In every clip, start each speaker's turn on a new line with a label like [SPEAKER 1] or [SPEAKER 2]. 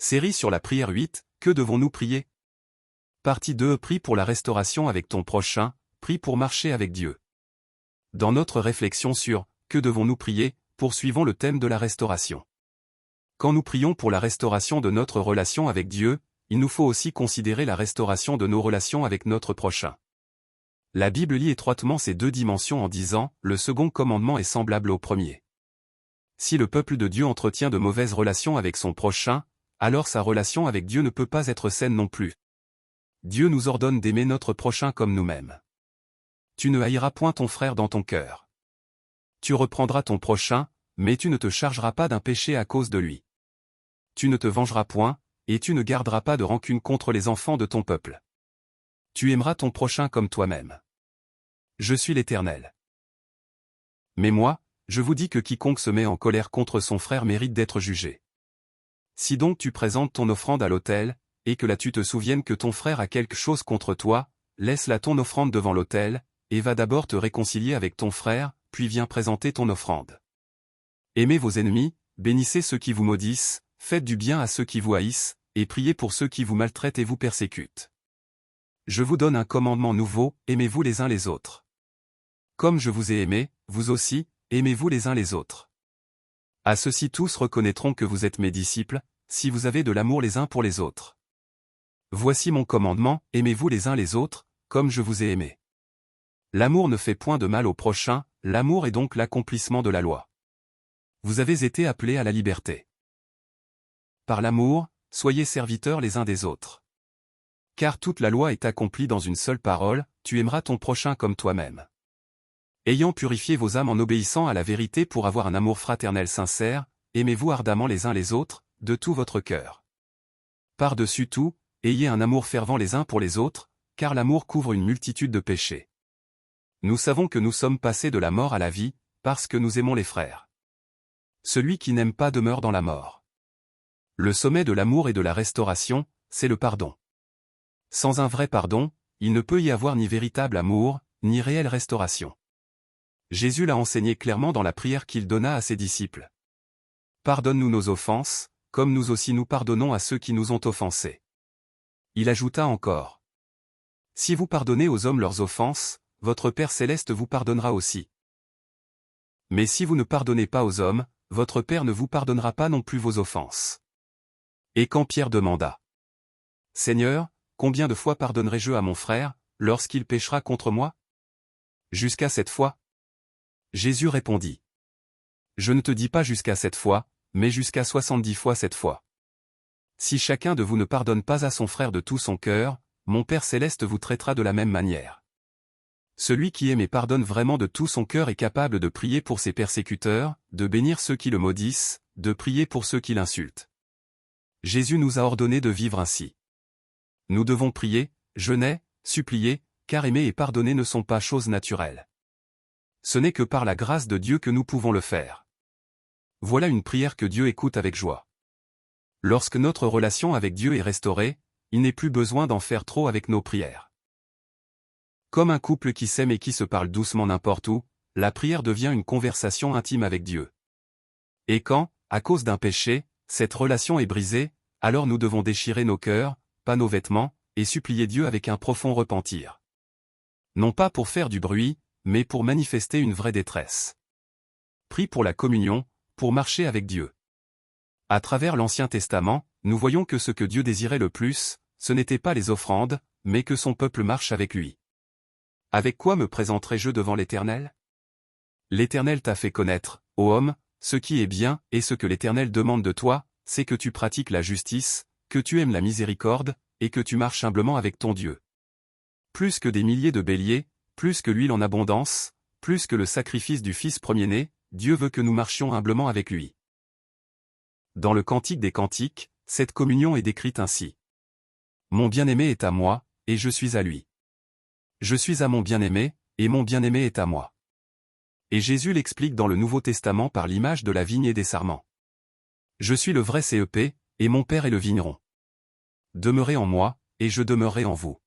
[SPEAKER 1] Série sur la prière 8, que devons-nous prier? Partie 2. Prie pour la restauration avec ton prochain, prie pour marcher avec Dieu. Dans notre réflexion sur « Que devons-nous prier ?», poursuivons le thème de la restauration. Quand nous prions pour la restauration de notre relation avec Dieu, il nous faut aussi considérer la restauration de nos relations avec notre prochain. La Bible lie étroitement ces deux dimensions en disant « Le second commandement est semblable au premier ». Si le peuple de Dieu entretient de mauvaises relations avec son prochain, alors sa relation avec Dieu ne peut pas être saine non plus. Dieu nous ordonne d'aimer notre prochain comme nous-mêmes. Tu ne haïras point ton frère dans ton cœur. Tu reprendras ton prochain, mais tu ne te chargeras pas d'un péché à cause de lui. Tu ne te vengeras point, et tu ne garderas pas de rancune contre les enfants de ton peuple. Tu aimeras ton prochain comme toi-même. Je suis l'Éternel. Mais moi, je vous dis que quiconque se met en colère contre son frère mérite d'être jugé. Si donc tu présentes ton offrande à l'autel, et que là tu te souviennes que ton frère a quelque chose contre toi, laisse là ton offrande devant l'autel, et va d'abord te réconcilier avec ton frère, puis viens présenter ton offrande. Aimez vos ennemis, bénissez ceux qui vous maudissent, faites du bien à ceux qui vous haïssent, et priez pour ceux qui vous maltraitent et vous persécutent. Je vous donne un commandement nouveau, aimez-vous les uns les autres. Comme je vous ai aimé, vous aussi, aimez-vous les uns les autres. À ceux-ci tous reconnaîtront que vous êtes mes disciples, si vous avez de l'amour les uns pour les autres. Voici mon commandement, aimez-vous les uns les autres, comme je vous ai aimé. L'amour ne fait point de mal au prochain, l'amour est donc l'accomplissement de la loi. Vous avez été appelés à la liberté. Par l'amour, soyez serviteurs les uns des autres. Car toute la loi est accomplie dans une seule parole, tu aimeras ton prochain comme toi-même. Ayant purifié vos âmes en obéissant à la vérité pour avoir un amour fraternel sincère, aimez-vous ardemment les uns les autres, de tout votre cœur. Par-dessus tout, ayez un amour fervent les uns pour les autres, car l'amour couvre une multitude de péchés. Nous savons que nous sommes passés de la mort à la vie, parce que nous aimons les frères. Celui qui n'aime pas demeure dans la mort. Le sommet de l'amour et de la restauration, c'est le pardon. Sans un vrai pardon, il ne peut y avoir ni véritable amour, ni réelle restauration. Jésus l'a enseigné clairement dans la prière qu'il donna à ses disciples. Pardonne-nous nos offenses, comme nous aussi nous pardonnons à ceux qui nous ont offensés. Il ajouta encore. Si vous pardonnez aux hommes leurs offenses, votre Père céleste vous pardonnera aussi. Mais si vous ne pardonnez pas aux hommes, votre Père ne vous pardonnera pas non plus vos offenses. Et quand Pierre demanda. Seigneur, combien de fois pardonnerai-je à mon frère, lorsqu'il péchera contre moi? Jusqu'à 7 fois. Jésus répondit. Je ne te dis pas jusqu'à 7 fois, mais jusqu'à 70 fois 7 fois. Si chacun de vous ne pardonne pas à son frère de tout son cœur, mon Père céleste vous traitera de la même manière. Celui qui aime et pardonne vraiment de tout son cœur est capable de prier pour ses persécuteurs, de bénir ceux qui le maudissent, de prier pour ceux qui l'insultent. Jésus nous a ordonné de vivre ainsi. Nous devons prier, jeûner, supplier, car aimer et pardonner ne sont pas choses naturelles. Ce n'est que par la grâce de Dieu que nous pouvons le faire. Voilà une prière que Dieu écoute avec joie. Lorsque notre relation avec Dieu est restaurée, il n'est plus besoin d'en faire trop avec nos prières. Comme un couple qui s'aime et qui se parle doucement n'importe où, la prière devient une conversation intime avec Dieu. Et quand, à cause d'un péché, cette relation est brisée, alors nous devons déchirer nos cœurs, pas nos vêtements, et supplier Dieu avec un profond repentir. Non pas pour faire du bruit, mais pour manifester une vraie détresse. Prie pour la communion, pour marcher avec Dieu. À travers l'Ancien Testament, nous voyons que ce que Dieu désirait le plus, ce n'était pas les offrandes, mais que son peuple marche avec lui. Avec quoi me présenterai-je devant l'Éternel? L'Éternel t'a fait connaître, ô homme, ce qui est bien, et ce que l'Éternel demande de toi, c'est que tu pratiques la justice, que tu aimes la miséricorde, et que tu marches humblement avec ton Dieu. Plus que des milliers de béliers, plus que l'huile en abondance, plus que le sacrifice du Fils premier-né, Dieu veut que nous marchions humblement avec lui. Dans le Cantique des Cantiques, cette communion est décrite ainsi. Mon bien-aimé est à moi, et je suis à lui. Je suis à mon bien-aimé, et mon bien-aimé est à moi. Et Jésus l'explique dans le Nouveau Testament par l'image de la vigne et des sarments. Je suis le vrai CEP, et mon Père est le vigneron. Demeurez en moi, et je demeurerai en vous.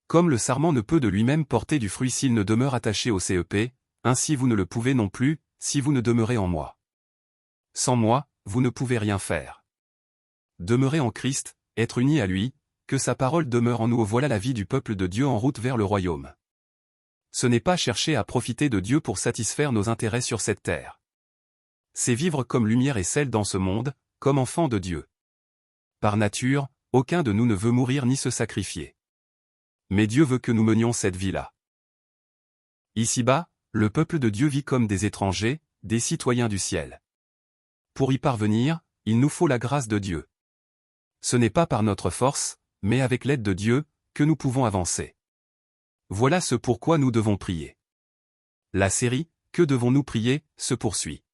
[SPEAKER 1] Comme le sarment ne peut de lui-même porter du fruit s'il ne demeure attaché au CEP, ainsi vous ne le pouvez non plus, si vous ne demeurez en moi. Sans moi, vous ne pouvez rien faire. demeurer en Christ, être unis à lui, que sa parole demeure en nous. Voilà la vie du peuple de Dieu en route vers le royaume. Ce n'est pas chercher à profiter de Dieu pour satisfaire nos intérêts sur cette terre. C'est vivre comme lumière et sel dans ce monde, comme enfant de Dieu. Par nature, aucun de nous ne veut mourir ni se sacrifier. Mais Dieu veut que nous menions cette vie-là. Ici-bas, le peuple de Dieu vit comme des étrangers, des citoyens du ciel. Pour y parvenir, il nous faut la grâce de Dieu. Ce n'est pas par notre force, mais avec l'aide de Dieu, que nous pouvons avancer. Voilà ce pourquoi nous devons prier. La série « Que devons-nous prier » se poursuit.